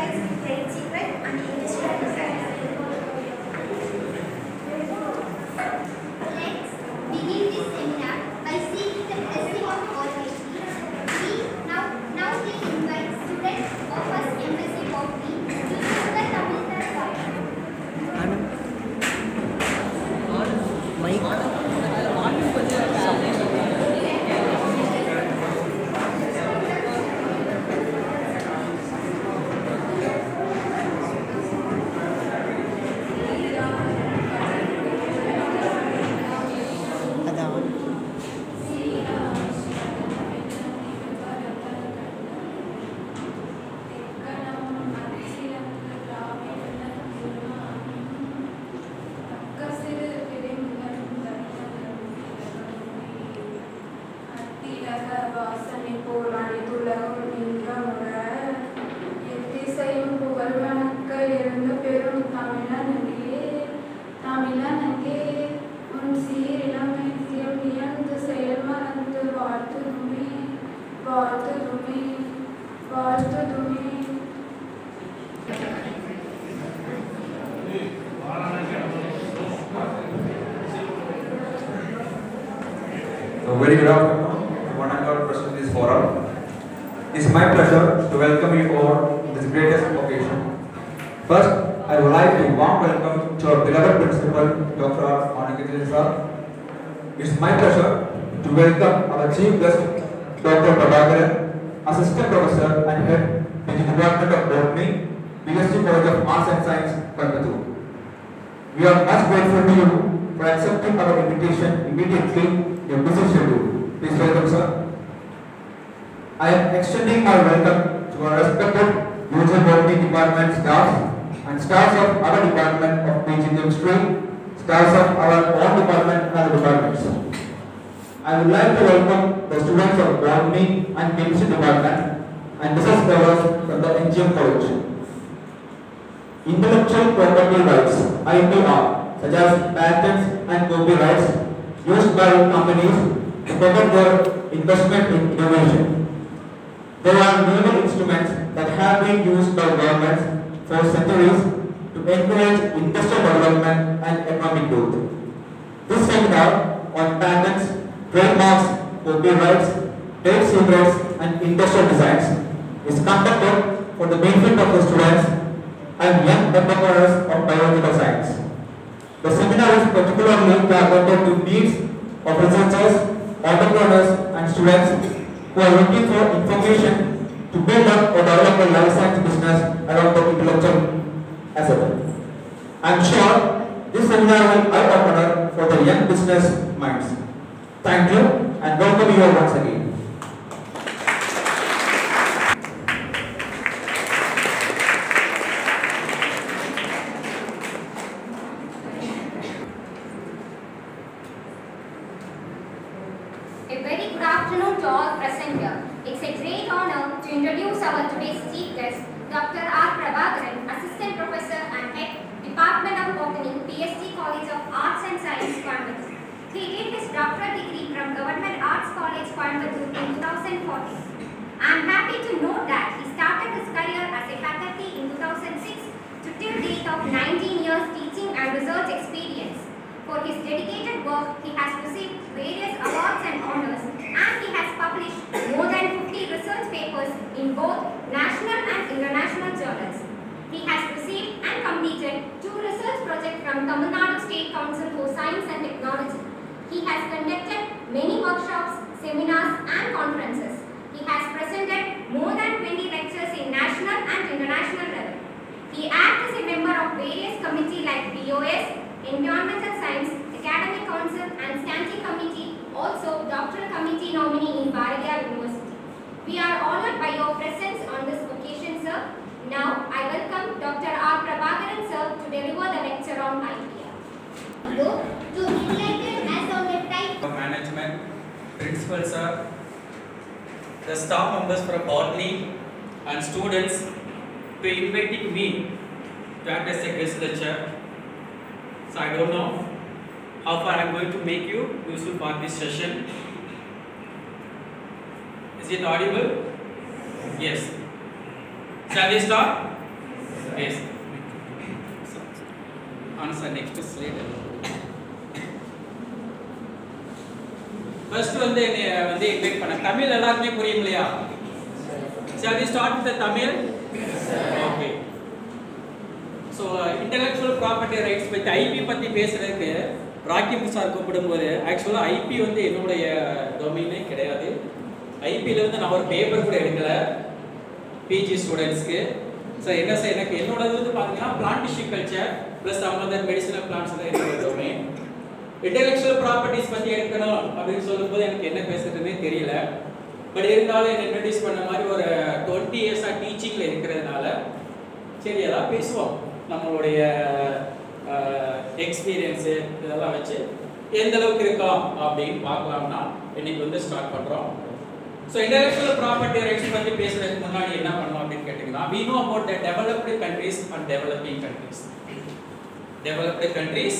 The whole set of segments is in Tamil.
science, trade secret and industrial design. Let's begin this seminar by seeking the blessing of Almighty. Now we invite students of First Embassy Botany to use the Tamil Very good afternoon, one and all present in this forum. It is my pleasure to welcome you all to this greatest occasion. First, I would like to warm welcome to our beloved principal, Dr. R. Manakithan sir. It is my pleasure to welcome our chief guest, Dr. Prabhakaran, assistant professor and head in the Department of Botany, BSc College of Arts and Science, Coimbatore. We are much grateful to you for accepting our invitation immediately. Your busy schedule. Please welcome, sir. I am extending my welcome to our respected usual botany department staff and staffs of our department of PG Chemistry, staffs of our own department and other departments. I would like to welcome the students of Botany and Chemistry department and research scholars from the NGM College. Intellectual property rights (IPR), such as patents and copyrights, used by companies to protect their investment in innovation. There are many instruments that have been used by governments for centuries to encourage industrial development and economic growth. This seminar on patents, trademarks, copyrights, trade secrets and industrial designs is conducted for the benefit of the students and young entrepreneurs of biological science. The seminar is particularly targeted to needs of researchers, entrepreneurs and students who are looking for information to build up or develop a life science business around the intellectual asset. I am sure this seminar will be an eye-opener for the young business minds. Thank you and welcome you all once again. A very good afternoon to all present here. It's a great honor to introduce our today's chief guest, Dr. R. Prabhakaran, Assistant Professor and Head, Department of Botany, BSc College of Arts and Science, Coimbatore. He did his doctorate degree from Government Arts College, Coimbatore in 2014. I am happy to note that he started his career as a faculty in 2006 to till date of 19 years teaching and research experience. For his dedicated work, he has received various awards and honors, and he has published more than 50 research papers in both national and international journals. He has received and completed 2 research projects from Tamil Nadu State Council for Science and Technology. He has conducted many workshops, seminars and conferences. He has presented more than 20 lectures in national and international level. He acts as a member of various committees like BOS, Environmental Science, Academic Council and Standing Committee, also Doctoral Committee nominee in Bharathiar University. We are honoured by your presence on this occasion, sir. Now, I welcome Dr. R. Prabhakaran, sir, to deliver the lecture on IPR. Hello, to enlighten as on the type of management, principal, sir, the staff members from Botany and students to inviting me to act as a guest lecturer. So I don't know how far I am going to make you useful for this session. Is it audible? Yes. Shall we start? Yes. Answer next slide. First வந்து இன்வைட் பண்ண தமிழ் எல்லாருமே புரியும் இல்லையா? Shall we start with the Tamil? Okay. So intellectual property rights பத்தி IP பத்தி பேசுறதுக்கு ராக்கிம் சார் கூப்பிடும்போது ஆக்சுவலா IP வந்து என்னுடைய டொமைனே கிடையாது. IP ல இருந்து நான் ஒரு பேப்பர் கூட எடுக்கல PG ஸ்டூடண்ட்ஸ்க்கு. சோ என்ன சார் எனக்கு என்னோடது வந்து பாத்தீங்கன்னா plant tissue culture plus some other medicinal plants தான் என்னோட டொமைன். Intellectual properties பத்தி எடுக்கணும் அப்படின்னு சொல்லும்போது எனக்கு என்ன பேசுறதுன்னே தெரியல. பட் இருந்தாலும் என்ன இன்ட்ரோ듀ஸ் பண்ண மாதிரி ஒரு 20 இயர்ஸா டீச்சிங்ல இருக்கிறதுனால சரி ஏதாவது பேசுவோம். நம்மளுடைய எக்ஸ்பீரியன்ஸ் இதெல்லாம் வச்சு எந்த அளவுக்கு இருக்கோம் அப்படின்னு பார்க்கலாம்னா இன்னைக்கு வந்து ஸ்டார்ட் பண்றோம். So intellectual property rights பத்தி பேசுறதுக்கு முன்னாடி என்ன பண்ணலாம் அப்படின்னு கேட்டீங்கன்னா we know about the developed countries and developing countries. Developed countries,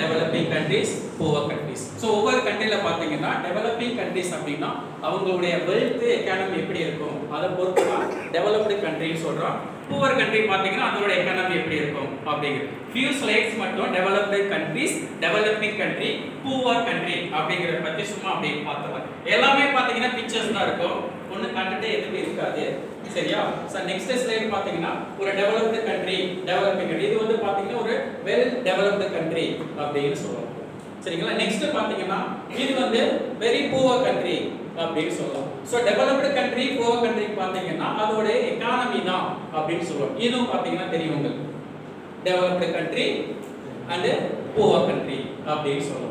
developing countries, poor countries. So ஒவ்வொரு கண்ட்ரில பாத்தீங்கன்னா டெவலப்பிங் கண்ட்ரிஸ் அப்படினா அவங்களுடைய வெல்த் எக்கானமி எப்படி இருக்கும் அத பொறுத்து தான் டெவலப்டு கண்ட்ரின்னு சொல்றோம். புவர் கண்ட்ரி பாத்தீங்கன்னா அதோட எக்கானமி எப்படி இருக்கும் அப்படிங்கிறது. few slides மட்டும் developed countries, developing country, poor country அப்படிங்கறத பத்தி சும்மா அப்படியே பார்த்தலாம். எல்லாமே பாத்தீங்கன்னா பிக்சர்ஸ் தான் இருக்கும். ஒண்ணு கண்டென்ட் எதுவுமே இருக்காது. சரியா? சோ நெக்ஸ்ட் ஸ்லைடு பாத்தீங்கன்னா ஒரு டெவலப்டு கண்ட்ரி, டெவலப்பிங் கண்ட்ரி இது வந்து பாத்தீங்கன்னா ஒரு வெல் டெவலப்டு கண்ட்ரி அப்படினு சொல்றோம். சரிங்களா? நெக்ஸ்ட் பாத்தீங்கன்னா இது வந்து வெரி புவர் கண்ட்ரி அப்படினு சொல்றோம். So developed country, poor country பாத்தீங்கன்னா அதோட எகானமி தான் அப்படினு சொல்றோம். இதுவும் பாத்தீங்கன்னா தெரியும் உங்களுக்கு. Developed country and poor country அப்படினு சொல்றோம்.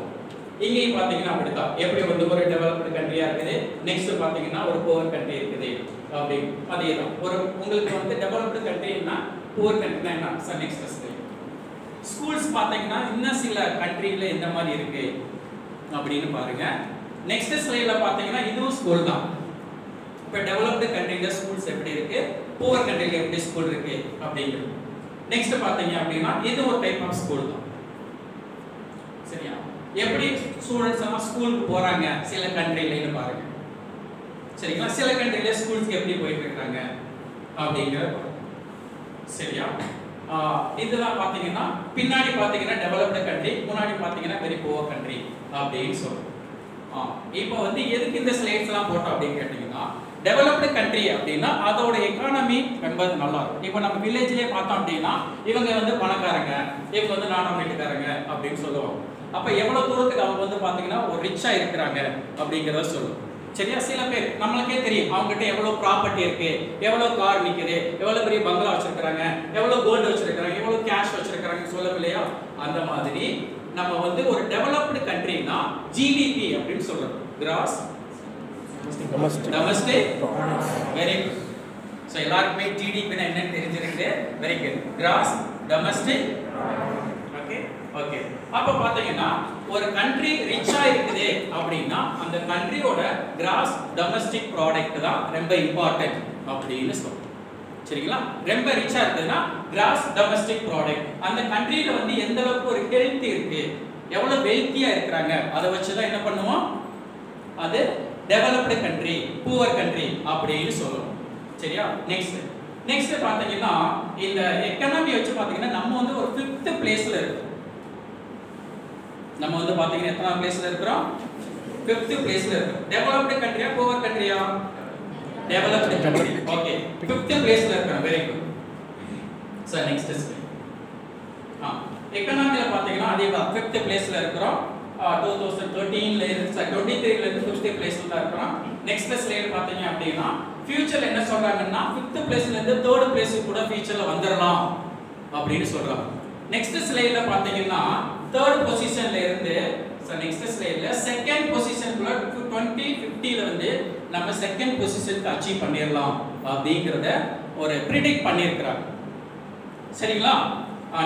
இங்கேயும் பாத்தீங்கன்னா அப்படிதான். எப்படி வந்து ஒரு டெவலப்டு கண்ட்ரியா இருக்குது, நெக்ஸ்ட் பாத்தீங்கன்னா ஒரு புவர் கண்ட்ரி இருக்குது அப்படி அதேதான். ஒரு உங்களுக்கு வந்து டெவலப்டு கண்ட்ரினா புவர் கண்ட்ரினா என்ன? So next slide. ஸ்கூல்ஸ் பாத்தீங்கன்னா இன்னும் சில கண்ட்ரில எந்த மாதிரி இருக்கு அப்படினு பாருங்க. நெக்ஸ்ட் ஸ்லைட்ல பாத்தீங்கன்னா இதுவும் ஸ்கூல் தான். இப்ப டெவலப்டு கண்ட்ரில ஸ்கூல்ஸ் எப்படி இருக்கு, புவர் கண்ட்ரில எப்படி ஸ்கூல் இருக்கு அப்படிங்கிறது. நெக்ஸ்ட் பாத்தீங்க அப்படினா இது ஒரு டைப் ஆஃப் ஸ்கூல் தான். சரியா? எப்படி ஸ்டூடண்ட்ஸ் எல்லாம் ஸ்கூலுக்கு போறாங்க சில கண்ட்ரிலன்னு பாருங்க. சரிங்களா? சில கண்ட்ரில ஸ்கூல்ஸ்க்கு எப்படி போயிட்டு இருக்காங்க அப்படிங்கறது. சரியா? இதெல்லாம் பாத்தீங்கன்னா பின்னாடி பாத்தீங்கன்னா டெவலப்டு கண்ட்ரி, முன்னாடி பாத்தீங்கன்னா வெரி புவர் கண்ட்ரி அப்படின்னு சொல்றோம். இப்போ வந்து எதுக்கு இந்த ஸ்லைட்ஸ் எல்லாம் போட்டோம் அப்படின்னு கேட்டீங்கன்னா டெவலப்டு கண்ட்ரி அப்படின்னா அதோட எக்கானமி என்பது நல்லா இருக்கும். இப்போ நம்ம வில்லேஜ்லயே பார்த்தோம் அப்படின்னா இவங்க வந்து பணக்காரங்க, இவங்க வந்து நாடாமேட்டுக்காரங்க அப்படின்னு சொல்லுவாங்க. அப்ப எவ்வளவு தூரத்துக்கு அவங்க வந்து பாத்தீங்கன்னா ஒரு ரிச்சா இருக்கிறாங்க அப்படிங்கறத சொல்லுவோம். சரியா? சில பேர் நம்மளுக்கே தெரியும் அவங்க கிட்ட எவ்வளவு ப்ராப்பர்ட்டி இருக்கு, எவ்வளவு கார் நிக்குது, எவ்வளவு பெரிய பங்களா வச்சிருக்காங்க, எவ்வளவு கோல்ட் வச்சிருக்காங்க, எவ்வளவு கேஷ் வச்சிருக்காங்க சொல்லவும் இல்லையா? அந்த மாதிரி நம்ம வந்து ஒரு டெவலப்டு கண்ட்ரினா ஜிடிபி அப்படின்னு சொல்றோம். Gross domestic very good. So எல்லாருக்குமே ஜிடிபி னா என்னன்னு தெரிஞ்சிருக்கு. Very good. Gross domestic. Okay okay. அப்ப பாத்தீங்கன்னா ஒரு கண்ட்ரி ரிச்சா இருக்குது அப்படினா அந்த கண்ட்ரியோட கிராஸ் டொமஸ்டிக் ப்ராடக்ட் தான் ரொம்ப இம்பார்ட்டன்ட் அப்படின்னு சொல்றோம். சரிங்களா? ரொம்ப ரிச்சா இருக்குதுன்னா கிராஸ் டொமஸ்டிக் ப்ராடக்ட் அந்த கண்ட்ரியில வந்து எந்த அளவுக்கு ஒரு ஹெல்த் இருக்கு, எவ்வளவு வெல்த்தியா இருக்காங்க அதை வச்சு தான் என்ன பண்ணுவோம், அது டெவலப்டு கண்ட்ரி, புவர் கண்ட்ரி அப்படின்னு சொல்றோம். சரியா? நெக்ஸ்ட் பாத்தீங்கன்னா இந்த எக்கானமி வச்சு பாத்தீங்கன்னா நம்ம வந்து ஒரு 5th பிளேஸ்ல இருக்கோம். நம்ம வந்து பாத்தீங்கன்னா எத்தனாவது பிளேஸ்ல இருக்கோம்? 5th பிளேஸ்ல இருக்கோம். டெவலப்டு கண்ட்ரியா புவர் கண்ட்ரியா? Developed country. ஓகே. 5th பிளேஸ்ல இருக்கோம். Very good. So next slide. எக்கானமில பாத்தீங்கன்னா அதே 5th பிளேஸ்ல இருக்கோம். 2013 ல இருந்து 23 ல இருந்து 5th பிளேஸ்ல தான் இருக்கோம். நெக்ஸ்ட் ஸ்லைட் பாத்தீங்க அப்படினா ஃபியூச்சர்ல என்ன சொல்றாங்கன்னா 5th பிளேஸ்ல இருந்து 3rd பிளேஸ்க்கு கூட ஃபியூச்சர்ல வந்துறலாம் அப்படினு சொல்றாங்க. நெக்ஸ்ட் ஸ்லைட்ல பாத்தீங்கன்னா 3rd பொசிஷன்ல இருந்து நெக்ஸ்ட் ஸ்லைட்ல 2nd பொசிஷனுக்குள்ள 2050 ல வந்து நம்ம 2nd பொசிஷனுக்கு அச்சீவ் பண்ணிரலாம் அப்படிங்கறத ஒரு பிரெடிக்ட் பண்ணிருக்காங்க. சரிங்களா?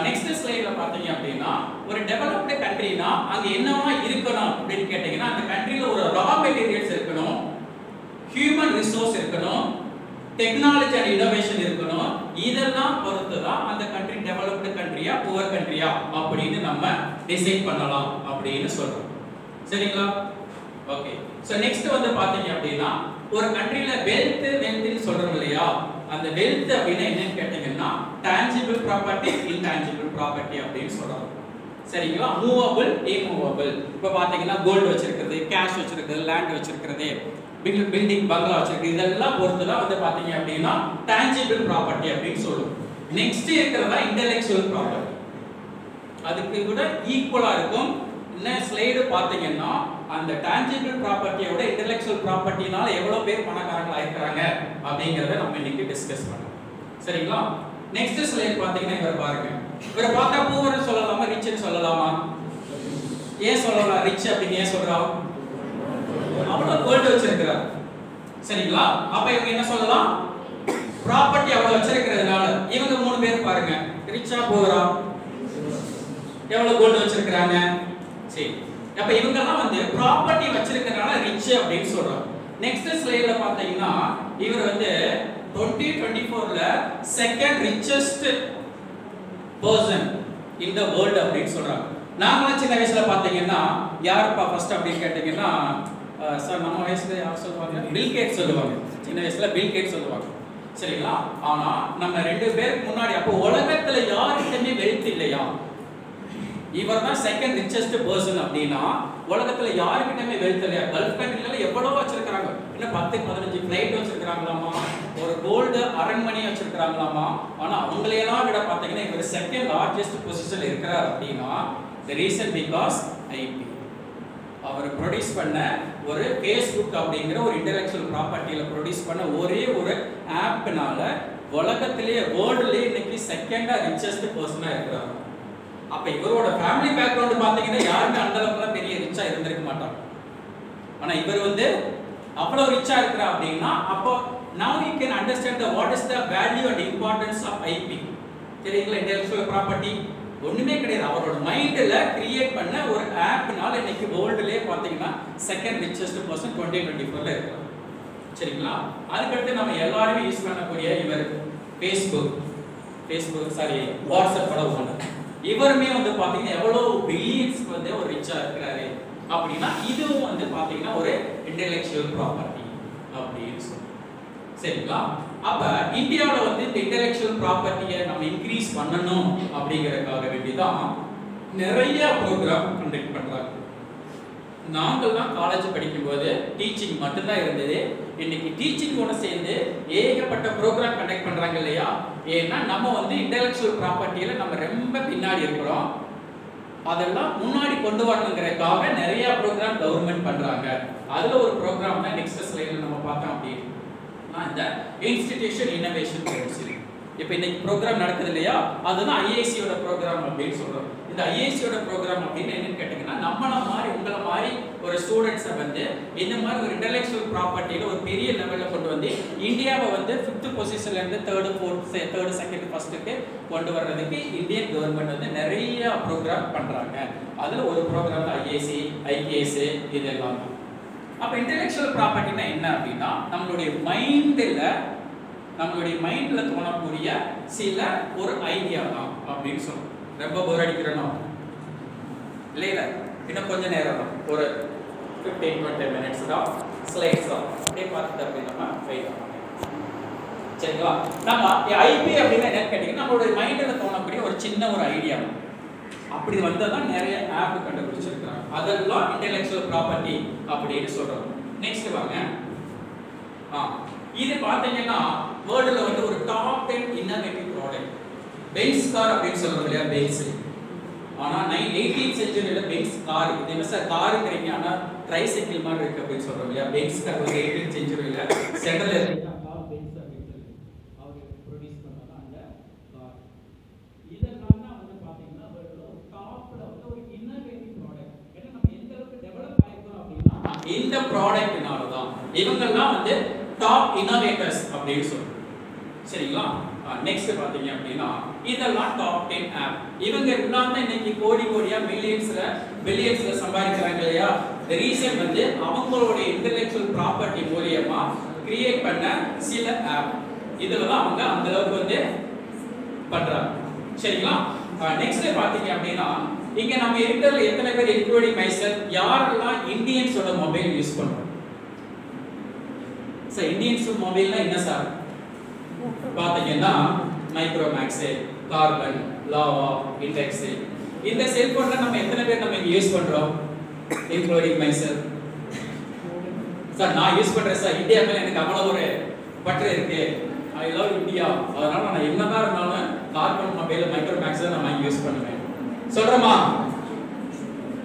நெக்ஸ்ட் ஸ்லைட்ல பாத்தீங்க அப்படினா ஒரு டெவலப்டு கண்ட்ரினா அங்க என்னவா இருக்கணும் அப்படினு கேட்டீங்கன்னா அந்த கண்ட்ரில ஒரு ரா மெட்டீரியல்ஸ் இருக்கணும், ஹியூமன் ரிசோர்ஸ் இருக்கணும், டெக்னாலஜி அண்ட் இன்னோவேஷன் இருக்கணும். இதெல்லாம் பொறுத்து தான் அந்த கண்ட்ரி டெவலப்டு கண்ட்ரியா புவர் கண்ட்ரியா அப்படின்னு நம்ம டிசைட் பண்ணலாம் அப்படின்னு சொல்றோம். சரிங்களா? ஓகே. சோ நெக்ஸ்ட் வந்து பாத்தீங்க அப்படினா ஒரு கண்ட்ரில வெல்த்னு சொல்றோம் இல்லையா? அந்த வெல்த் அப்படின்னா என்னன்னு கேட்டீங்கன்னா tangible property intangible property அப்படின்னு சொல்றாங்க. சரிங்களா? Movable immovable. இப்போ பாத்தீங்கன்னா கோல்டு வச்சிருக்கிறது, கேஷ் வச்சிருக்கிறது, லேண்ட் வச்சிருக்கிறது, பில்டிங் பங்களா வச்சிருக்கிறது, இதெல்லாம் பொறுத்து தான் வந்து பாத்தீங்க அப்படின்னா tangible property அப்படின்னு சொல்லுவோம். நெக்ஸ்ட் இருக்கிறதா intellectual property. அதுக்கு கூட ஈக்குவலா இருக்கும். இன்னும் ஸ்லைடு பாத்தீங்கன்னா அந்த tangible property-யோட intellectual property-னால எவ்வளவு பேர் பணக்காரங்களா இருக்காங்க அப்படிங்கறத நம்ம இன்னைக்கு டிஸ்கஸ் பண்ணலாம். சரிங்களா? நெக்ஸ்ட் ஸ்லைடு பாத்தீங்கன்னா இவர பாருங்க. இவர பார்த்தா பூவர்னு சொல்லலாமா, ரிச்னு சொல்லலாமா? ஏன் சொல்லலாம் ரிச் அப்படின்னு ஏன் சொல்றோம்? அவ்வளவு கோல்ட் வச்சிருக்காரு. சரிங்களா? அப்ப இவங்க என்ன சொல்லலாம்? ப்ராப்பர்ட்டி அவ்வளவு வச்சிருக்கிறதுனால இவங்க மூணு பேர் பாருங்க, ரிச்சா பூவரா? எவ்வளவு கோல்ட் வச்சிருக்காங்க? சரி. அப்ப இவங்க எல்லாம் வந்து ப்ராப்பர்ட்டி வச்சிருக்கிறதுனால ரிச் அப்படின்னு சொல்றோம். நெக்ஸ்ட் ஸ்லைடுல பாத்தீங்கன்னா இவர் வந்து 2024ல second richest person in the world அப்படின்னு சொல்றாங்க. நாங்கலாம் சின்ன வயசுல பாத்தீங்கன்னா யாருப்பா ஃபர்ஸ்ட் அப்படின்னு கேட்டீங்கன்னா சார் நம்ம வயசுல யார் சொல்லுவாங்க? பில் கேட்ஸ் சொல்லுவாங்க. சின்ன வயசுல பில் கேட்ஸ் சொல்லுவாங்க. சரிங்களா? ஆனா நம்ம ரெண்டு பேருக்கு முன்னாடி அப்போ உலகத்துல யாருக்குமே வெல்த் இல்லையா? இவர் தான் செகண்ட் ரிச்சஸ்ட் பர்சன் அப்படின்னா உலகத்துல யாருக்கிட்டமே வெல்த் இல்லையா? கல்ஃப் கண்ட்ரில எவ்வளவு வச்சிருக்காங்க? இன்னும் 10-15 ஃளைட் வச்சிருக்காங்களாமா, ஒரு கோல்டு அரண்மனை வச்சிருக்காங்களாமா. ஆனா அவங்களையெல்லாம் விட பாத்தீங்கன்னா இவர் செகண்ட் லார்ஜஸ்ட் பொசிஷன்ல இருக்கிறார் அப்படின்னா the reason because IP. அவர் ப்ரொடியூஸ் பண்ண ஒரு Facebook அப்படிங்கிற ஒரு இன்டெலெக்சுவல் ப்ராப்பர்ட்டியில ப்ரொடியூஸ் பண்ண ஒரே ஒரு ஆப்னால உலகத்திலேயே வேர்ல்ட்லயே இன்னைக்கு செகண்டா ரிச்சஸ்ட் பர்சனா இருக்கிறார். அப்ப இவரோட ஃபேமிலி பேக்ரவுண்ட் பாத்தீங்கன்னா யாருமே அந்த அளவுக்கு பெரிய ரிச்சா இருந்திருக்க மாட்டாங்க. ஆனா இவர் வந்து அவ்வளவு ரிச்சா இருக்கிறார் அப்படின்னா அப்போ now you can understand the what is the value and importance of IP. தெரியுங்களா? இன்டெலெக்சுவல் ப்ராப்பர்ட்டி ஒண்ணுமே கிடையாது. அவரோட மைண்ட்ல கிரியேட் பண்ண ஒரு ஆப்னால இன்னைக்கு வேர்ல்ட்லயே பாத்தீங்கன்னா செகண்ட் ரிச்சஸ்ட் பர்சன் 2024ல இருக்காரு. சரிங்களா? அதுக்கடுத்து நம்ம எல்லாரும் யூஸ் பண்ணக்கூடிய இவர் Facebook சாரி வாட்ஸ்அப் கூட ஒண்ணு. இவருமே வந்து பாத்தீங்கன்னா எவ்வளவு பில்லியன்ஸ் வந்து ஒரு ரிச்சா இருக்கிறாரு அப்படின்னா இதுவும் வந்து பாத்தீங்கன்னா ஒரு இன்டெலெக்சுவல் ப்ராப்பர்ட்டி அப்படின்னு சொல்றோம். சரிங்களா? அப்ப இந்தியாவுல வந்து இந்த இன்டெலெக்சுவல் ப்ராப்பர்ட்டியை நம்ம இன்க்ரீஸ் பண்ணணும் அப்படிங்கறதுக்காக வேண்டிதான் நிறைய ப்ரோக்ராம் கண்டக்ட் பண்றாங்க. நாங்கள்லாம் காலேஜ் படிக்கும்போது டீச்சிங் மட்டும்தான் இருந்தது. இன்னைக்கு டீச்சிங்கோட சேர்ந்து ஏகப்பட்ட ப்ரோக்ராம் கண்டக்ட் பண்றாங்க இல்லையா? ஏன்னா நம்ம வந்து இன்டெலெக்சுவல் ப்ராப்பர்ட்டியில நம்ம ரொம்ப பின்னாடி இருக்கிறோம். அதெல்லாம் முன்னாடி கொண்டு வரணுங்கிறதுக்காக நிறைய ப்ரோக்ராம் கவர்மெண்ட் பண்றாங்க. அதுல ஒரு ப்ரோக்ராம் தான் நெக்ஸ்ட் ஸ்லைட்ல நம்ம பார்த்தோம் அப்படின்னு இந்த இன்ஸ்டிடியூஷன் இன்னோவேஷன் கவுன்சில். இப்போ இன்னைக்கு ப்ரோக்ராம் நடக்குது இல்லையா? அதுதான் ஐஏசியோட ப்ரோக்ராம் அப்படின்னு சொல்றோம். இந்த ஐஏசியோட ப்ரோக்ராம் அப்படின்னு என்னன்னு கேட்டீங்கன்னா நம்மள மாதிரி உங்களை மாதிரி ஒரு ஸ்டூடெண்ட்ஸை வந்து இந்த மாதிரி ஒரு இன்டெலெக்சுவல் ப்ராப்பர்ட்டியில ஒரு பெரிய லெவல்ல கொண்டு வந்து இந்தியாவை வந்து 5th பொசிஷன்ல இருந்து 3rd 4th 3rd 2nd 1st கொண்டு வர்றதுக்கு இந்தியன் கவர்மெண்ட் வந்து நிறைய ப்ரோக்ராம் பண்றாங்க. அதுல ஒரு ப்ரோக்ராம் ஐஏசி, ஐகேஎஸ் இதெல்லாம். அப்ப இன்டெலெக்சுவல் ப்ராப்பர்ட்டினா என்ன அப்படின்னா நம்மளுடைய மைண்ட்ல தோணக்கூடிய சில ஒரு ஐடியா தான் அப்படின்னு சொல்றோம். ரொம்ப போர் அடிக்கிறோம் இல்லையா? இன்னும் கொஞ்ச நேரம் தான், ஒரு 15-20 minutes தான் ஸ்லைட்ஸ் தான் அப்படியே பார்த்துட்டு அப்படியே நம்ம ஃபைல். சரிங்களா? நம்ம ஐபி அப்படின்னா என்ன கேட்டீங்கன்னா நம்மளுடைய மைண்ட்ல தோணக்கூடிய ஒரு சின்ன ஒரு ஐடியா. அப்படி வந்ததான் நிறைய ஆப் கண்டுபிடிச்சிருக்காங்க. அதெல்லாம் இன்டெலெக்சுவல் ப்ராப்பர்ட்டி அப்படின்னு சொல்றோம். நெக்ஸ்ட் வாங்க. இது பாத்தீங்கன்னா வேர்ல்ட்ல வந்து ஒரு top 10 innovative product Benz car அப்படின்னு சொல்றோம் இல்லையா? பென்ஸ். ஆனா 18th செஞ்சுரியில பென்ஸ் கார் இது என்ன சார் காருங்கிறீங்க, ஆனா ட்ரைசைக்கிள் மாதிரி இருக்கு அப்படின்னு சொல்றோம் இல்லையா? பென்ஸ் கார் வந்து 18th செஞ்சுரியில சென்ட்ரல் இருக்கு. பென்ஸ் அப்படின்னு சொல்லி அவங்க ப்ரொடியூஸ் பண்ணாங்க அந்த கார். இதெல்லாம் தான் வந்து பாத்தீங்கன்னா வேர்ல்ட்ல டாப்ல வந்து ஒரு இன்னோவேட்டிவ் ப்ராடக்ட். ஏன்னா நம்ம எந்த அளவுக்கு டெவலப் ஆயிருக்கோம் அப்படின்னா இந்த ப்ராடக்ட்னால தான் இவங்கெல்லாம் வந்து டாப் இன்னோவேட்டர்ஸ் அப்படின்னு சொல்றோம். சரிங்களா? நெக்ஸ்ட் பாத்தீங்க அப்படின்னா இதெல்லாம் டாப் 10 ஆப். இவங்க எல்லாம் தான் இன்னைக்கு கோடியா பில்லியன்ஸ்ல சம்பாதிக்கிறாங்க இல்லையா? தி ரீசன் வந்து அவங்களோட இன்டெலெக்சுவல் ப்ராப்பர்ட்டி மூலமா கிரியேட் பண்ண சில ஆப். இதுல தான் அவங்க அந்த அளவுக்கு வந்து பண்றாங்க. சரிங்களா? நெக்ஸ்ட் பாத்தீங்க அப்படின்னா இங்க நம்ம இருக்கிறதுல எத்தனை பேர் இன்க்ளூடிங் மைசெல்ஃப் யாரெல்லாம் இந்தியன்ஸோட மொபைல் யூஸ் பண்றோம்? சார் இந்தியன்ஸ் மொபைல்னா என்ன சார்? பாத்தீங்கன்னா மைக்ரோமேக்ஸ், கார்பன், லாவா, இண்டெக்ஸ். இந்த செல்போன்ல நம்ம எத்தனை பேர் நம்ம யூஸ் பண்றோம், இன்க்ளூடிங் மைசெல்ஃப். சார் நான் யூஸ் பண்றேன் சார், இந்தியா மேல எனக்கு அவ்வளவு ஒரு பற்று இருக்கு, ஐ லவ் இந்தியா, அதனால நான் என்னதான் இருந்தாலும் கார்பன் மொபைல் மைக்ரோமேக்ஸ் தான் நான் யூஸ் பண்ணுவேன் சொல்றோமா?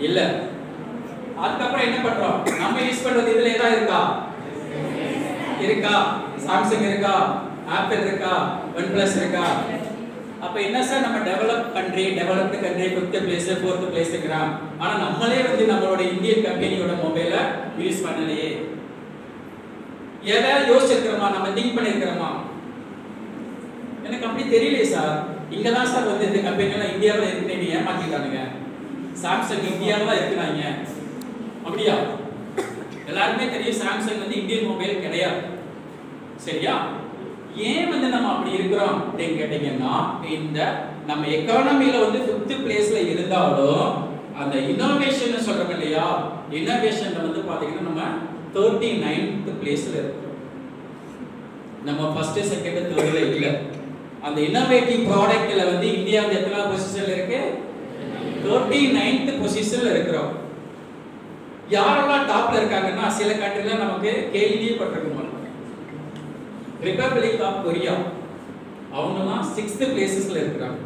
இல்ல. அதுக்கப்புறம் என்ன பண்றோம், நம்ம யூஸ் பண்றது இதுல ஏதாவது இருக்கா? சாம்சங் இருக்கா, ஆப்பிள் இருக்கா, OnePlus இருக்கா? அப்ப என்ன சார், நம்ம developed country 5th place 4th பிளேஸ்ங்கறாம். ஆனா நம்மளே வந்து நம்மளோட இந்தியன் கம்பெனியோட மொபைலை யூஸ் பண்ணலையே. ஏதாவது யோசிச்சிருக்கிறோமா, நம்ம திங்க் பண்ணிருக்கிறோமா? எனக்கு அப்படி தெரியலையே சார். இங்க தான் சார் வந்து இந்த கம்பெனி எல்லாம் இந்தியாவுல இருக்குன்னு ஏமாத்திட்டானுங்க. சாம்சங் இந்தியாவுல இருக்குறாங்க. அப்படியா? எல்லாருமே தெரியும் சாம்சங் வந்து இந்தியன் மொபைல் கிடையாது. சரியா? ஏன் வந்து நம்ம அப்படி இருக்கிறோம் அப்படின்னு கேட்டீங்கன்னா, இந்த நம்ம எக்கானமில வந்து 5th பிளேஸ்ல இருந்தாலும் அந்த இன்னோவேஷன் சொல்றோம் இல்லையா, இன்னோவேஷன்ல வந்து பாத்தீங்கன்னா நம்ம 39th பிளேஸ்ல இருக்கோம். நம்ம ஃபர்ஸ்ட் செகண்ட் தேர்ட்ல இல்ல. அந்த இன்னோவேட்டிவ் ப்ராடக்ட்ல வந்து இந்தியா வந்து எத்தனாவது பொசிஷன்ல இருக்கு? 39th பொசிஷன்ல இருக்கிறோம். யாரெல்லாம் டாப்ல இருக்காங்கன்னா, சில கண்ட்ரில நமக்கு கேள்வியே பட்டிருக்க ரிபப்ளிக் ஆஃப் கொரியா, அவங்கலாம் 6th பிளேசஸ்ல இருக்காங்க.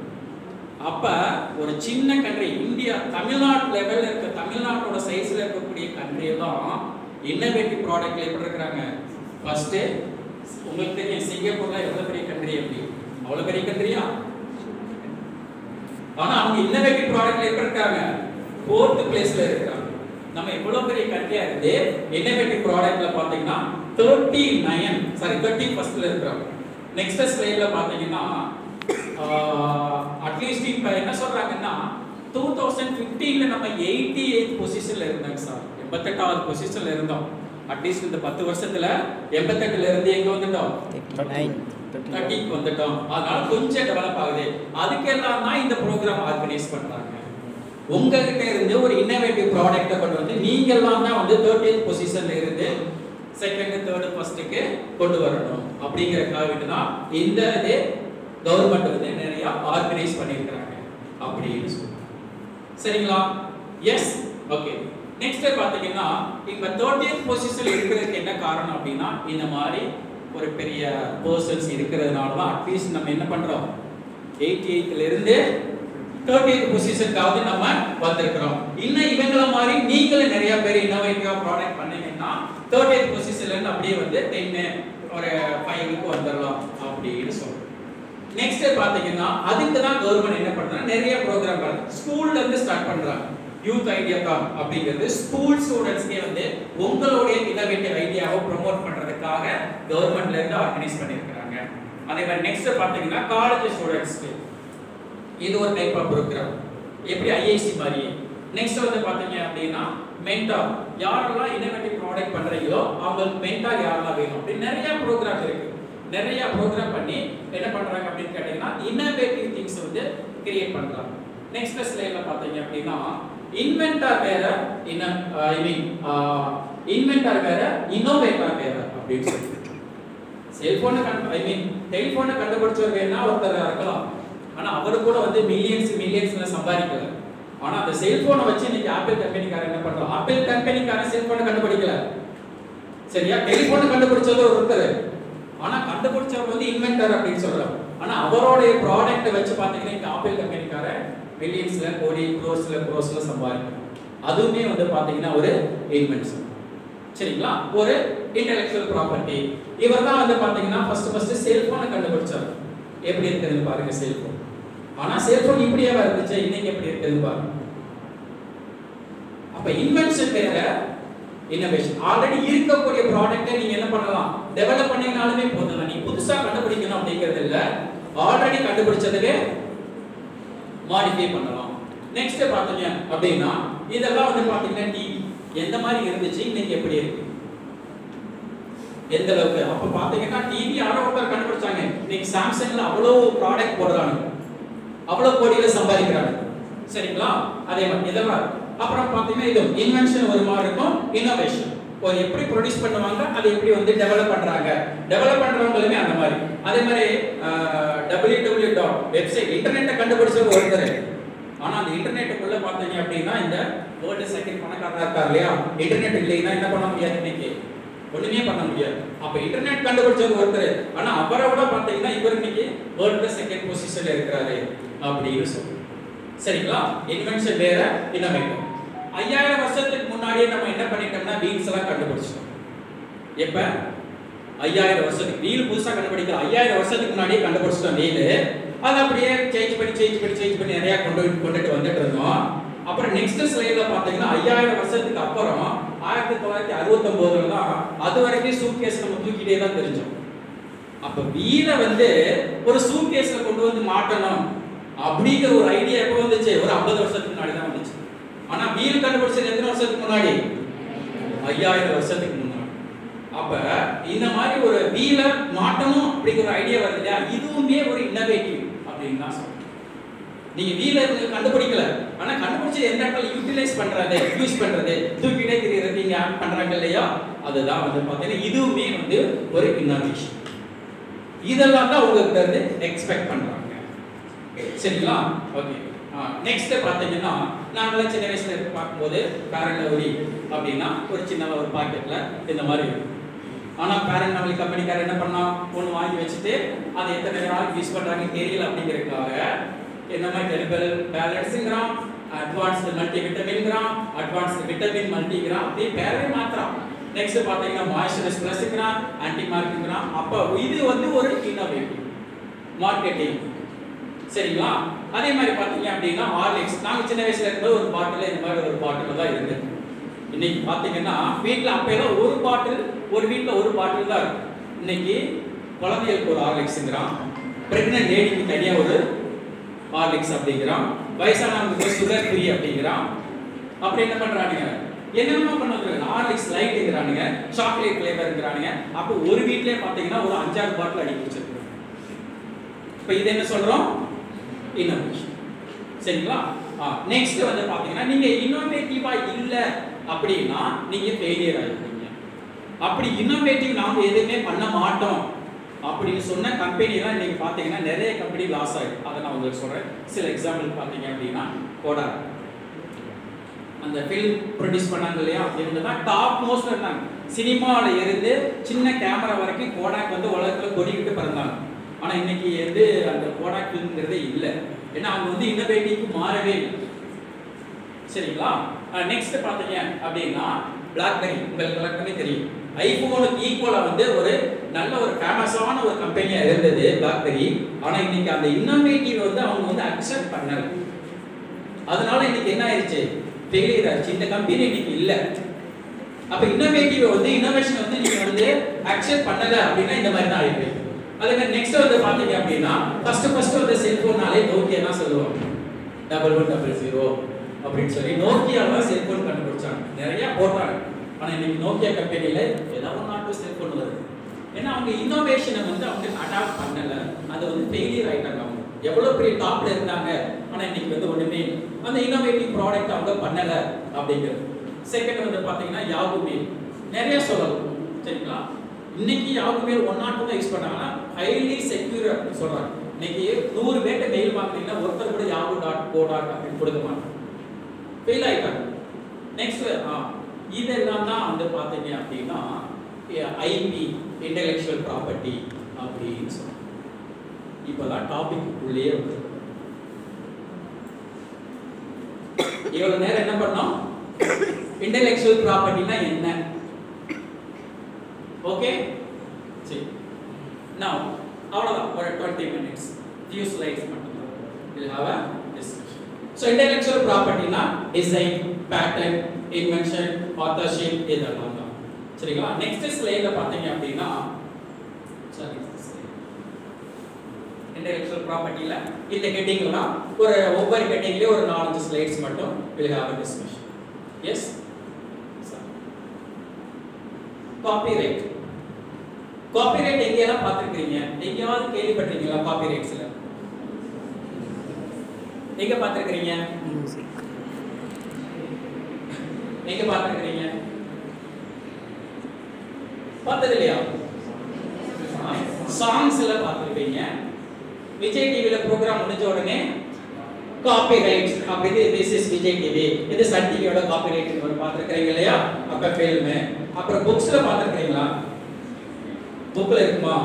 அப்ப ஒரு சின்ன கண்ட்ரி இந்தியா, தமிழ்நாடு லெவல்ல இருக்க, தமிழ்நாட்டோட சைஸ்ல இருக்கக்கூடிய கண்ட்ரி எல்லாம் இன்னோவேட்டிவ் ப்ராடக்ட்ல எப்படி இருக்காங்க? ஃபர்ஸ்ட் உங்களுக்கு தெரியும் சிங்கப்பூர்ல எவ்வளவு பெரிய கண்ட்ரி, எப்படி அவ்வளவு பெரிய கண்ட்ரியா? ஆனா அவங்க இன்னோவேட்டிவ் ப்ராடக்ட்ல எப்படி இருக்காங்க? 4th பிளேஸ்ல இருக்காங்க. நம்ம எவ்வளவு பெரிய கண்ட்ரியா இருந்து இன்னோவேட்டிவ் ப்ராடக்ட்ல பாத்தீங்கன்னா 31st இருக்கிறோம். நெக்ஸ்ட் ஸ்லைட்ல பாத்தீங்கன்னா அட்லீஸ்ட் இப்ப என்ன சொல்றாங்கன்னா 2015ல நம்ம 88th பொசிஷன்ல இருந்தாங்க சார். 88வது பொசிஷன்ல இருந்தோம். அட்லீஸ்ட் இந்த 10 வருஷத்துல 88ல இருந்து எங்க வந்துட்டோம்? 30க்கு வந்துட்டோம். அதனால கொஞ்சம் டெவலப் ஆகுது. அதுக்கெல்லாம் தான் இந்த ப்ரோக்ராம் ஆர்கனைஸ் பண்றாங்க. உங்ககிட்ட இருந்து ஒரு இன்னோவேட்டிவ் ப்ராடக்ட்டை கொண்டு வந்து நீங்க எல்லாம் தான் வந்து 30th பொசிஷன்ல இருந்து செகண்ட் தேர்ட் ஃபர்ஸ்ட்க்கு கொண்டு வரணும். அப்படிங்கறதுக்காக தான் இந்த கவர்மெண்ட் வந்து நிறைய ஆர்கனைஸ் பண்ணிருக்காங்க அப்படின்னு சொல்றாங்க. சரிங்களா? எஸ். ஓகே. நெக்ஸ்ட் பாத்தீங்கன்னா, இப்ப 30th பொசிஷன்ல இருக்கிறதுக்கு என்ன காரணம் அப்படின்னா, இந்த மாதிரி ஒரு பெரிய பர்சன்ஸ் இருக்கிறதுனால தான் அட்லீஸ்ட் நம்ம என்ன பண்றோம், 88ல இருந்து 30th பொசிஷனுக்காவது நம்ம வந்திருக்கிறோம். இன்னும் இவங்கள மாதிரி நீங்களும் நிறைய பேர் இன்னோவேட்டிவா ப்ராடக்ட் பண்ணீங்கன்னா 30th பொசிஷன்ல இருந்து அப்படியே வந்து 10 ஒரு 5க்கு வந்துடலாம் அப்படின்னு சொல்றோம். நெக்ஸ்ட் பாத்தீங்கன்னா, அதுக்கு தான் கவர்மெண்ட் என்ன பண்றாங்க, நிறைய ப்ரோக்ராம் ஸ்கூல்ல இருந்து ஸ்டார்ட் பண்றாங்க. யூத் ஐடியா காம் அப்படிங்கிறது ஸ்கூல் ஸ்டூடண்ட்ஸ்க்கே வந்து உங்களுடைய இன்னோவேட்டிவ் ஐடியாவை ப்ரோமோட் பண்றதுக்காக கவர்மெண்ட்ல இருந்து ஆர்கனைஸ் பண்ணிருக்காங்க. அதே மாதிரி நெக்ஸ்ட் பாத்தீங்கன்னா காலேஜ் ஸ்டூடண்ட்ஸ்க்கு இது ஒரு டைப் ஆஃப் ப்ரோக்ராம், எப்படி ஐஐசி மாதிரி. நெக்ஸ்ட் வந்து பாத்தீங்க அப்படின்னா மென்டார், யாரெல்லாம் இன்னோவேட்டிவ் ப்ராடக்ட் பண்றீங்களோ அவங்களுக்கு மென்டார் யாரெல்லாம் வேணும் அப்படி நிறைய ப்ரோக்ராம் இருக்கு. நிறைய ப்ரோக்ராம் பண்ணி என்ன பண்றாங்க அப்படின்னு கேட்டீங்கன்னா இன்னோவேட்டிவ் திங்ஸ் வந்து கிரியேட் பண்றாங்க. நெக்ஸ்ட் ஸ்லைட்ல பாத்தீங்க அப்படின்னா இன்வென்டார் வேற, இன்வென்டார் வேற, இன்னோவேட்டர் வேற அப்படின்னு சொல்லி. செல்போனை டெலிபோனை கண்டுபிடிச்சவர் வேணா ஒருத்தர் இருக்கலாம், ஆனா அவரு கூட வந்து மில்லியன்ஸ்ல சம்பாதிக்கல. ஆனா அந்த செல்போனை வச்சு இன்னைக்கு ஆப்பிள் கம்பெனிக்காரன் என்ன பண்றான், ஆப்பிள் கம்பெனிக்காரன் செல்போனை கண்டுபிடிக்கல, சரியா? டெலிபோனை கண்டுபிடிச்சது ஒருத்தர், ஆனா கண்டுபிடிச்சவர் வந்து இன்வென்டர் அப்படின்னு சொல்றாங்க. ஆனா அவரோட ப்ராடக்ட்டை வச்சு பாத்தீங்கன்னா ஆப்பிள் கம்பெனிக்காரன் மில்லியன்ஸ்ல, கோடி, க்ரோஸ்ல சம்பாதிக்கிறான். அதுவுமே வந்து பாத்தீங்கன்னா ஒரு இன்வென்ஷன். சரிங்களா? ஒரு இன்டெலெக்சுவல் ப்ராப்பர்ட்டி. இவர் தான் வந்து பாத்தீங்கன்னா ஃபர்ஸ்ட் செல்போனை கண்டுபிடிச்சார். எப்படி இருக்குதுன்னு பாருங்க செல்போன். ஆனா செல்போன் இப்படியே இருந்துச்சு, இன்னைக்கு எப்படி இருக்குதுன்னு பாருங்க. அப்ப இன்வென்ஷன் வேற, இன்னோவேஷன். ஆல்ரெடி இருக்கக்கூடிய ப்ராடக்ட்டை நீங்க என்ன பண்ணலாம், டெவலப் பண்ணீங்கனாலுமே போதும். நீ புதுசா கண்டுபிடிக்கணும் அப்படிங்கிறது இல்ல, ஆல்ரெடி கண்டுபிடிச்சதுவே மாடிஃபை பண்ணலாம். நெக்ஸ்ட் பாத்தீங்க அப்படின்னா இதெல்லாம் வந்து பாத்தீங்கன்னா டிவி எந்த மாதிரி இருந்துச்சு, இன்னைக்கு எப்படி இருக்கு, எந்த அளவுக்கு. அப்ப பாத்தீங்கன்னா டிவி யாரோ ஒருத்தர் கண்டுபிடிச்சாங்க, இன்னைக்கு சாம்சங்ல அவ்வளவு ப்ராடக்ட் போடுறாங்க, அவ்வளவு கோடியில சம்பாதிக்கிறாங்க. சரிங்களா? அதே மாதிரி இதெல்லாம். அப்புறம் பாத்தீங்கன்னா இது இன்வென்ஷன் ஒரு மாதிரி இருக்கும், இன்னோவேஷன் இப்போ எப்படி ப்ரொடியூஸ் பண்ணுவாங்க, அதை எப்படி வந்து டெவலப் பண்றாங்க, டெவலப் பண்றவங்களுமே அந்த மாதிரி. அதே மாதிரி www. வெப்சைட் இன்டர்நெட்டை கண்டுபிடிச்சது ஒருத்தர். ஆனா அந்த இன்டர்நெட்டுக்குள்ள பாத்தீங்க அப்படின்னா இந்த வேர்ல்டு செகண்ட் பணக்காரரா இருக்கார் இல்லையா, இன்டர்நெட் இல்லைன்னா என்ன பண்ண முடியாது, இன்னைக்கு ஒண்ணுமே பண்ண முடியாது. அப்ப இன்டர்நெட் கண்டுபிடிச்சது ஒருத்தர், ஆனா அவரை விட பாத்தீங்கன்னா இவர் இன்னைக்கு வேர்ல்டு செகண்ட் பொசிஷன்ல இருக்கிறாரு அப்படின்னு சொல்லுவோம். சரிங்களா? இன்வென்ஷன் வேற, இன்னோவேட்டிவ். 5000 வருஷத்துக்கு முன்னாடியே நம்ம என்ன பண்ணிட்டோம்னா வீல்ஸ் எல்லாம் கண்டுபிடிச்சோம். எப்ப 5000 வருஷத்துக்கு வீல் புதுசா கண்டுபிடிக்கிற 5000 வருஷத்துக்கு முன்னாடியே கண்டுபிடிச்சிட்டோம் வீல். அது அப்படியே சேஞ்ச் பண்ணி நிறைய கொண்டுட்டு வந்துட்டு இருந்தோம். அப்புறம் நெக்ஸ்ட் ஸ்லைட்ல பாத்தீங்கன்னா 5000 வருஷத்துக்கு அப்புறம் 1969ல தான் அது வரைக்கும் சூட்கேஸ் நம்ம தூக்கிட்டே தான் தெரிஞ்சோம். அப்ப வீலை வந்து ஒரு சூட்கேஸ்ல கொண்டு வந்து மாட்டணும் அப்படிங்கிற ஒரு ஐடியா எப்போ வந்துச்சு? ஒரு 50 வருஷத்துக்கு முன்னாடி தான் வந்துச்சு. ஆனா வீல் கண்டுபிடிச்சது எத்தனை வருஷத்துக்கு முன்னாடி? 5000 வருஷத்துக்கு முன்னாடி. அப்ப இந்த மாதிரி ஒரு வீல மாட்டணும் அப்படிங்கிற ஐடியா வருது இல்லையா, இதுவுமே ஒரு இன்னோவேட்டிவ் அப்படின்னு தான் சொல்றோம். நீங்க வீல கண்டுபிடிக்கல, ஆனா கண்டுபிடிச்சது எந்த இடத்துல யூட்டிலைஸ் பண்றது, யூஸ் பண்றது, தூக்கிட்டே திரியறது நீங்க பண்றாங்க இல்லையா, அதுதான் வந்து பாத்தீங்கன்னா இதுவுமே வந்து ஒரு இன்னோவேஷன். இதெல்லாம் தான் உங்ககிட்ட இருந்து எக்ஸ்பெக்ட் பண்றாங்க. சரிங்களா? ஓகே. நெக்ஸ்ட் பாத்தீங்கன்னா நாங்களாம் சின்ன வயசுல பார்க்கும்போது பேரண்ட் லவ்லி அப்படின்னா ஒரு சின்ன ஒரு பாக்கெட்ல இந்த மாதிரி இருக்கும். ஆனா பேரண்ட் லவ்லி கம்பெனிக்காரர் என்ன பண்ணா, ஒன்று வாங்கி வச்சுட்டு அதை எத்தனை நாளைக்கு யூஸ் பண்றாங்க தெரியல அப்படிங்கிறதுக்காக என்ன மாதிரி டெரிபிள் பேலன்ஸுங்கிறான், அட்வான்ஸ்டு மல்டி விட்டமின்ங்கிறான், அட்வான்ஸ்டு விட்டமின் மல்டிங்கிறான், அப்படியே பேரவே மாத்திரம். நெக்ஸ்ட் பாத்தீங்கன்னா மாய்ஸ்சரைஸ் பிளஸ்ங்கிறான், ஆன்டி மார்க்கிங்கிறான். அப்போ இது வந்து ஒரு இன்னோவேட்டிவ் மார்க்கெட்டிங். சரிங்களா? அதே மாதிரி பாத்தீங்க அப்படின்னா ஹார்லிக்ஸ், நாங்க சின்ன வயசுல இருக்கும்போது ஒரு பாட்டில் இந்த மாதிரி ஒரு பாட்டில் தான் இருந்தது. இன்னைக்கு பாத்தீங்கன்னா வீட்டில் அப்பெல்லாம் ஒரு பாட்டில், ஒரு வீட்டில் ஒரு பாட்டில் தான் இருக்கு. இன்னைக்கு குழந்தைகளுக்கு ஒரு ஹார்லிக்ஸ்ங்கிறான், பிரெக்னன்ட் லேடிக்கு தனியா ஒரு ஹார்லிக்ஸ் அப்படிங்கிறான், வயசானவங்களுக்கு சுகர் ஃப்ரீ அப்படிங்கிறான். அப்படி என்ன பண்றானுங்க, என்னென்னமோ பண்ணுறாங்க. ஹார்லிக்ஸ் லைட்டுங்கிறானுங்க, சாக்லேட் ஃபிளேவருங்கிறானுங்க. அப்போ ஒரு வீட்லயே பாத்தீங்கன்னா ஒரு 5-6 பாட்டில் அடிக்க வச்சிருக்காங்க. இப்போ இது என்ன சொல்றோம்? இன்னோவேஷன். சரிங்களா? நெக்ஸ்ட் வந்து பாத்தீங்கன்னா நீங்க இன்னோவேட்டிவா இல்ல அப்படின்னா நீங்க ஃபெயிலியர் ஆயிடுவீங்க. அப்படி இன்னோவேட்டிவ் நாம எதுவுமே பண்ண மாட்டோம் அப்படின்னு சொன்ன கம்பெனி தான் இன்னைக்கு பாத்தீங்கன்னா நிறைய கம்பெனி லாஸ் ஆயிடும். அதை நான் உங்களுக்கு சொல்றேன். சில எக்ஸாம்பிள் பாத்தீங்க அப்படின்னா கோடாக், அந்த ஃபில்ம் ப்ரொடியூஸ் பண்ணாங்க இல்லையா, இவங்க தான் டாப் மோஸ்ட்ல இருந்தாங்க. சினிமால இருந்து சின்ன கேமரா வரைக்கும் கோடாக் வந்து உலகத்துல கொடிக்கிட்டு பிறந்தாங்க. ஆனா இன்னைக்கு வந்து அந்த கோடாக் ஃபில்ம்ங்கிறதே இல்லை. ஏன்னா அவங்க வந்து இன்னோவேட்டிவ்க்கு மாறவே இல்லை. சரிங்களா? நெக்ஸ்ட் பாத்தீங்க அப்படின்னா பிளாக்பெரி, உங்களுக்கு எல்லாருக்குமே தெரியும். ஐபோனுக்கு ஈக்குவலா வந்து ஒரு நல்ல ஒரு ஃபேமஸான ஒரு கம்பெனியா இருந்தது பிளாக்பெரி. ஆனா இன்னைக்கு அந்த இன்னோவேட்டிவ் வந்து அவங்க வந்து அக்செப்ட் பண்ணல. அதனால இன்னைக்கு என்ன ஆயிடுச்சு? ஃபெயிலியர் ஆயிடுச்சு. இந்த கம்பெனி இன்னைக்கு இல்ல. அப்ப இன்னோவேட்டிவ் வந்து இன்னோவேஷன் வந்து நீங்க வந்து அக்செப்ட் பண்ணல அப்படின்னா இந்த மாதிரி தான் ஆயிடுச்சு. அதுக்கு நெக்ஸ்ட் வந்து பாத்தீங்க அப்படின்னா ஃபர்ஸ்ட் வந்து செல்போன்னாலே நோக்கியா தான் சொல்லுவாங்க. 1100 அப்படின்னு சொல்லி நோக்கியால செல்போன் கண்டுபிடிச்சாங்க, நிறைய போட்டாங்க. ஆனா இன்னைக்கு நோக்கியா கம்பெனில ஏதாவது ஒரு நாட்டு செல்போன் வருது. ஏன்னா அவங்க இன்னோவேஷனை வந்து அவங்க அடாப்ட் பண்ணல, அது வந்து ஃபெயிலியர் ஆயிட்டாங்க. அவங்க எவ்வளவு பெரிய டாப்ல இருந்தாங்க, ஆனா இன்னைக்கு வந்து ஒண்ணுமே அந்த இன்னோவேட்டிவ் ப்ராடக்ட் அவங்க பண்ணல அப்படிங்கிறது. செகண்ட் வந்து பாத்தீங்கன்னா யாஹூ மெயில், நிறைய சொல்லலாம். சரிங்களா? இன்னைக்கு யாஹூ மெயில் 102 தான் யூஸ் பண்ணாங்கன்னா ஹைலி செக்யூர் அப்படின்னு சொல்றாங்க. இன்னைக்கு 100 பேர்ட்ட மெயில் பாத்தீங்கன்னா ஒருத்தர் கூட yahoo.co. அப்படின்னு கொடுக்க மாட்டாங்க, ஃபெயில் ஆயிட்டாங்க. நெக்ஸ்ட் இதெல்லாம் தான் வந்து பாத்தீங்க அப்படின்னா ஐபி, இன்டெலெக்சுவல் ப்ராப்பர்ட்டி அப்படின்னு சொல்றாங்க. இப்பதான் டாபிக் உள்ளே வந்து இவ்வளவு நேரம் என்ன பண்ணோம்? இன்டெலெக்சுவல் ப்ராப்பர்ட்டினா என்ன? ஓகே, சரி. Now அவ்வளவுதான், ஒரு 20 minutes, few slides மட்டும் தான். We'll have a discussion. So intellectual property na design, patent, invention, authorship இதெல்லாம் தான். சரிங்களா? நெக்ஸ்ட் ஸ்லைட்ல பாத்தீங்க அப்படின்னா intellectual property ல இந்த ஹெட்டிங்ல ஒரு ஒவ்வொரு ஹெட்டிங்லயே ஒரு 4-5 ஸ்லைட்ஸ் மட்டும் we'll have a discussion. Yes? Copyright. Copyright எங்கெல்லாம் பார்த்திருக்கீங்க? எங்கயாவது கேள்விப்பட்டிருக்கீங்களா காப்பிரைட்ஸ்ல? எங்க பார்த்திருக்கீங்க? மியூசிக். எங்க பார்த்திருக்கீங்க? பார்த்தது இல்லையா? சாங்ஸ்ல பார்த்துருப்பீங்க. விஜய் டிவில ப்ரோக்ராம் முடிஞ்ச உடனே காப்பிரைட் அப்படி திஸ் இஸ் விஜய் டிவி, இது சன் டிவியோட காப்பிரைட் ஒரு பார்த்துருக்கீங்க இல்லையா? அப்ப ஃபில்மு. அப்புறம் புக்ஸ்ல பார்த்துருக்கீங்களா? புக்ல இருக்குமா?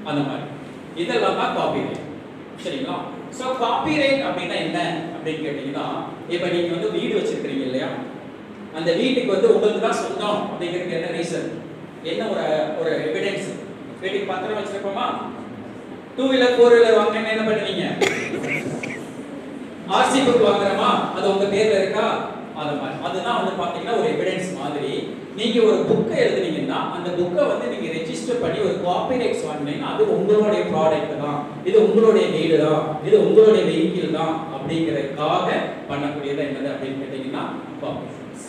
அந்த மாதிரி இதெல்லாம் தான் காப்பிரைட். சரிங்களா? ஸோ காப்பிரைட் அப்படின்னா என்ன அப்படின்னு கேட்டீங்கன்னா, இப்போ நீங்க வந்து வீடு வச்சிருக்கீங்க இல்லையா? அந்த வீட்டுக்கு வந்து உங்களுக்கு தான் சொந்தம் அப்படிங்கிறதுக்கு என்ன ரீசன், என்ன ஒரு எவிடன்ஸ்? வீட்டுக்கு பத்திரம் வச்சிருப்போமா? 2 வீலர் 4 வீலர் வாங்கினா என்ன பண்ணுவீங்க? ஆர்சி புக் வாங்குறோமா? அது உங்க பேர்ல இருக்கா? அந்த மாதிரி அதுதான் வந்து பாத்தீங்கன்னா ஒரு எவிடன்ஸ் மாதிரி. நீங்க ஒரு புக்கை எழுதுனீங்கன்னா அந்த புக்கை வந்து நீங்க ரெஜிஸ்டர் பண்ணி ஒரு காப்பிரைட்ஸ் வாங்கினீங்கன்னா அது உங்களுடைய ப்ராடக்ட் தான், இது உங்களுடைய வீடு தான், இது உங்களுடைய வெஹிக்கிள் தான் அப்படிங்கிறதுக்காக பண்ணக்கூடியது என்னது அப்படின்னு கேட்டீங்கன்னா காப்பிரைட்ஸ்.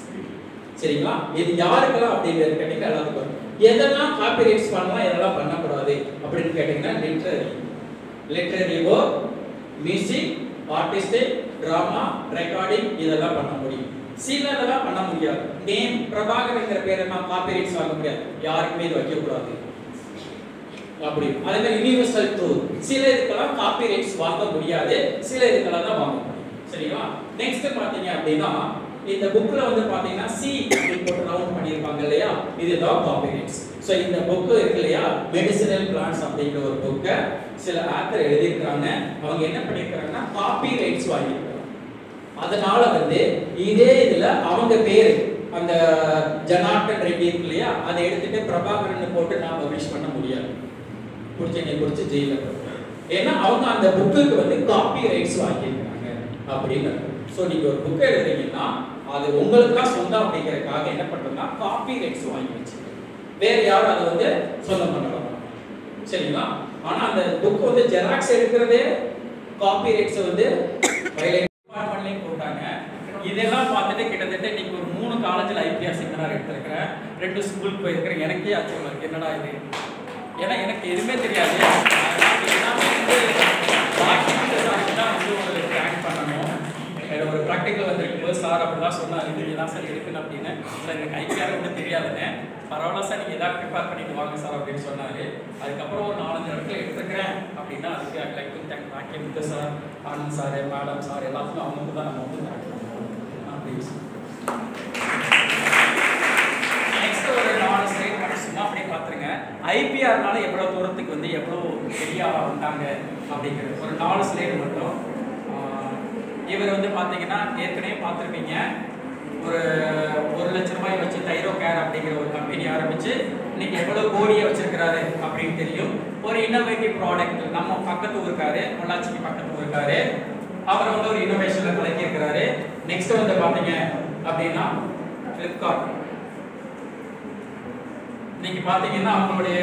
சரிங்களா? இது யாருக்கெல்லாம் அப்படிங்கிறது கேட்டீங்கன்னா எல்லாத்துக்கும். எதெல்லாம் காப்பிரைட்ஸ் பண்ணலாம், எதெல்லாம் பண்ணக்கூடாது அப்படின்னு கேட்டீங்கன்னா literary work, music, artistic, drama, recording இதெல்லாம் பண்ண முடியும். சிலதெல்லாம் பண்ண முடியாது. நேம் பிரபாகரங்கிற பேரை நான் காப்பிரைட்ஸ் வாங்க முடியாது, யாருக்குமே இது வைக்க கூடாது அப்படி. அதே மாதிரி யுனிவர்சல் ட்ரூத், சில இதுக்கெல்லாம் காப்பிரைட்ஸ் வாங்க முடியாது, சில இதுக்கெல்லாம் தான் வாங்க முடியும். சரிங்களா? நெக்ஸ்ட் பாத்தீங்க அப்படின்னா இந்த புக்ல வந்து பாத்தீங்கன்னா சி அப்படின்னு போட்டு ரவுண்ட் பண்ணிருப்பாங்க இல்லையா? இதுதான் காப்பிரைட்ஸ். சோ இந்த புக் இருக்கு இல்லையா, மெடிசினல் பிளான்ட்ஸ் அப்படிங்கிற ஒரு புக்கை சில ஆத்தர் எழுதியிருக்காங்க. அவங்க என்ன பண்ணிருக்காங்கன்னா காப்பிரைட்ஸ் வாங்கியிருக்காங்க. அதனால வந்து இதே இதுல அவங்க பேரு அந்த ஜனார்டன் ரெட்டி இருக்கு இல்லையா, அதை எடுத்துட்டு பிரபாகரன் போட்டு நான் பப்ளிஷ் பண்ண முடியாது, புடிச்சு ஜெயில போட்டு. ஏன்னா அவங்க அந்த புக்குக்கு வந்து காப்பிரைட்ஸ் வாங்கியிருக்காங்க அப்படின்னு. சோ நீங்க ஒரு புக் எழுதுறீங்கன்னா அது உங்களுக்கு தான் சொந்தம் அப்படிங்கறதுக்காக என்ன பண்றோம்னா காப்பிரைட்ஸ் வாங்கி வச்சுக்கோங்க. வேற யாரும் அதை வந்து சொந்தம் பண்ணலாம். சரிங்களா? ஆனா அந்த புக் வந்து ஜெராக்ஸ் எடுக்கிறதே காப்பிரைட்ஸ் வந்து டிபார்ட்மெண்ட்லயும் போட்டாங்க. இதெல்லாம் பார்த்துட்டு கிட்டத்தட்ட இன்னைக்கு ஒரு 3 காலேஜ்ல ஐபிஆர் செமினார் எடுத்திருக்கிறேன், 2 ஸ்கூலுக்கு போயிருக்கிறேன். எனக்கே ஆச்சரியமா இருக்கு, என்னடா இது, ஏன்னா எனக்கு எதுவுமே தெரியாது. ஒரு ட்ராக் பண்ணணும், ஒரு ப்ராக்டிக்கல் வந்துருக்கும்போது சார் அப்படிதான் சொன்னார், இது தான் சார் இருக்குன்னு அப்படின்னு. சார் எனக்கு ஐபிஆர் கூட தெரியாதுன்னு. பரவாயில்ல சார், நீங்கள் எதாவது ப்ரிப்பேர் பண்ணிட்டு வாங்க சார் அப்படின்னு சொன்னார். அதுக்கப்புறம் ஒரு 4-5 இடத்துல எடுத்துக்கிறேன் அப்படின்னா அதுக்கு I like to thank rakhi sir, Anand sir, madam sir எல்லாத்துக்கும் அவங்களுக்கு தான் நம்ம வந்து தேங்க் பண்ணுவோம் அப்படின்னு சொல்லி. நெக்ஸ்ட் ஒரு 4 ஸ்லைட் மட்டும் சும்மா அப்படியே பார்த்துருங்க. ஐபிஆர்னால எவ்வளோ தூரத்துக்கு வந்து எவ்வளோ பெரியாராக வந்தாங்க அப்படிங்கிறது ஒரு 4 ஸ்லைடு மட்டும். இவர் வந்து பார்த்தீங்கன்னா ஏற்கனவே பார்த்துருப்பீங்க, ஒரு 1 லட்ச ரூபாய் வச்சு தைரோ கேர் அப்படிங்கிற ஒரு கம்பெனி ஆரம்பிச்சு இன்னைக்கு எவ்வளவு கோடியை வச்சிருக்கிறாரு அப்படின்னு தெரியும். ஒரு இன்னோவேட்டிவ் ப்ராடக்ட் நம்ம பக்கத்து இருக்காரு, பொள்ளாச்சிக்கு பக்கத்து இருக்காரு, அவர் வந்து ஒரு இன்னோவேஷன்ல கலக்கி இருக்கிறாரு. நெக்ஸ்ட் வந்து பாத்தீங்க அப்படின்னா Flipkart. நீங்க பாத்தீங்கன்னா அவங்களுடைய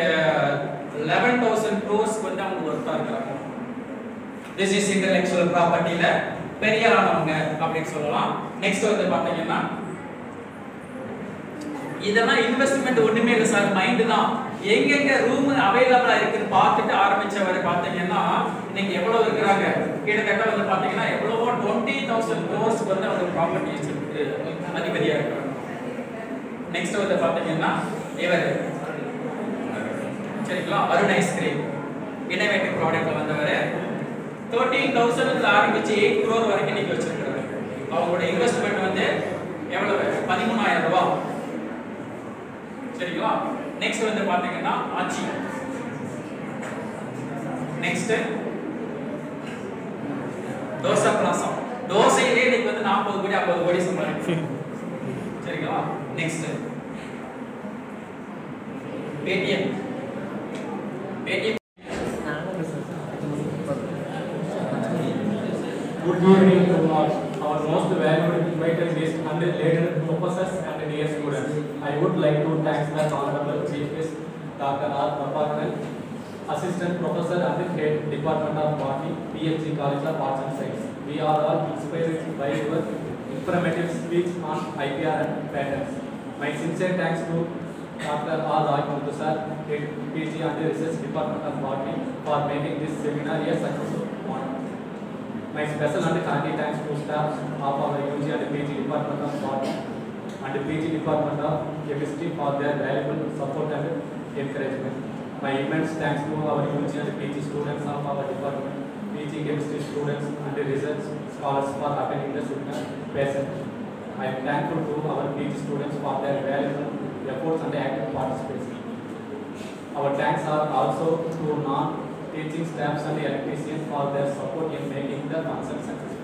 11,000 crores வந்து அவங்க ஒர்த்தா இருக்காங்க. திஸ் இஸ் இன்டெலெக்சுவல் ப்ராப்பர்ட்டில பெரியாரானவங்க அப்படின்னு சொல்லலாம். நெக்ஸ்ட் வந்து பாத்தீங்கன்னா இதெல்லாம் இன்வெஸ்ட்மெண்ட் ஒண்ணுமே இல்லை சார், மைண்ட் தான். எங்கெங்க ரூம் அவைலபிளா இருக்குன்னு பார்த்துட்டு ஆரம்பிச்சவர் பாத்தீங்கன்னா இன்னைக்கு எவ்வளவு இருக்கிறாங்க, கிட்டத்தட்ட வந்து பாத்தீங்கன்னா எவ்வளவோ 20,000 crores வந்து அவங்க ப்ராப்பர்ட்டிஸ் அதிபதியா இருக்காங்க. நெக்ஸ்ட் வந்து பாத்தீங்கன்னா இவர் சரிங்களா, அருண் ஐஸ்கிரீம் இன்னோவேட்டிவ் ப்ராடக்ட்ல வந்தவர் 13,000 ஆரம்பிச்சு 8 crore வரைக்கும் நீங்க வச்சிருக்காங்க. அவங்களோட இன்வெஸ்ட்மெண்ட் வந்து எவ்வளவு, 13,000 ரூபாய். சரிங்களா? நெக்ஸ்ட் வந்து பாத்தீங்கன்னா ஆச்சி. நெக்ஸ்ட் தோசை பிளாசா, தோசையிலே இன்னைக்கு வந்து 40 கோடி 50 கோடி சம்பாதிக்கு. சரிங்களா? Next Paytm. Paytm Good evening to our most valuable invited guests and later professors and dear students. I would like to thank the Honorable Chief Guest Dr. R. Prabhakaran, Assistant Professor and Head Department of Botany, PhD College of Arts and Science. We are all inspired by your informative speech on IPR and patents. My sincere thanks to Dr. R. Roy Sir, Head PhD and Research Department of Botany, for making this seminar a successful one. My special and kindly thanks to staff of our UG and PG Department of Botany and PG Department of Chemistry for their valuable support and encouragement. My immense thanks to our UG and PG students of our department, PG Chemistry students and research scholars for attending the seminar patiently. I am thankful to our PG students for their valuable efforts and active participation. Our thanks are also to non-teaching staffs and electricians for their support in making the concert successful.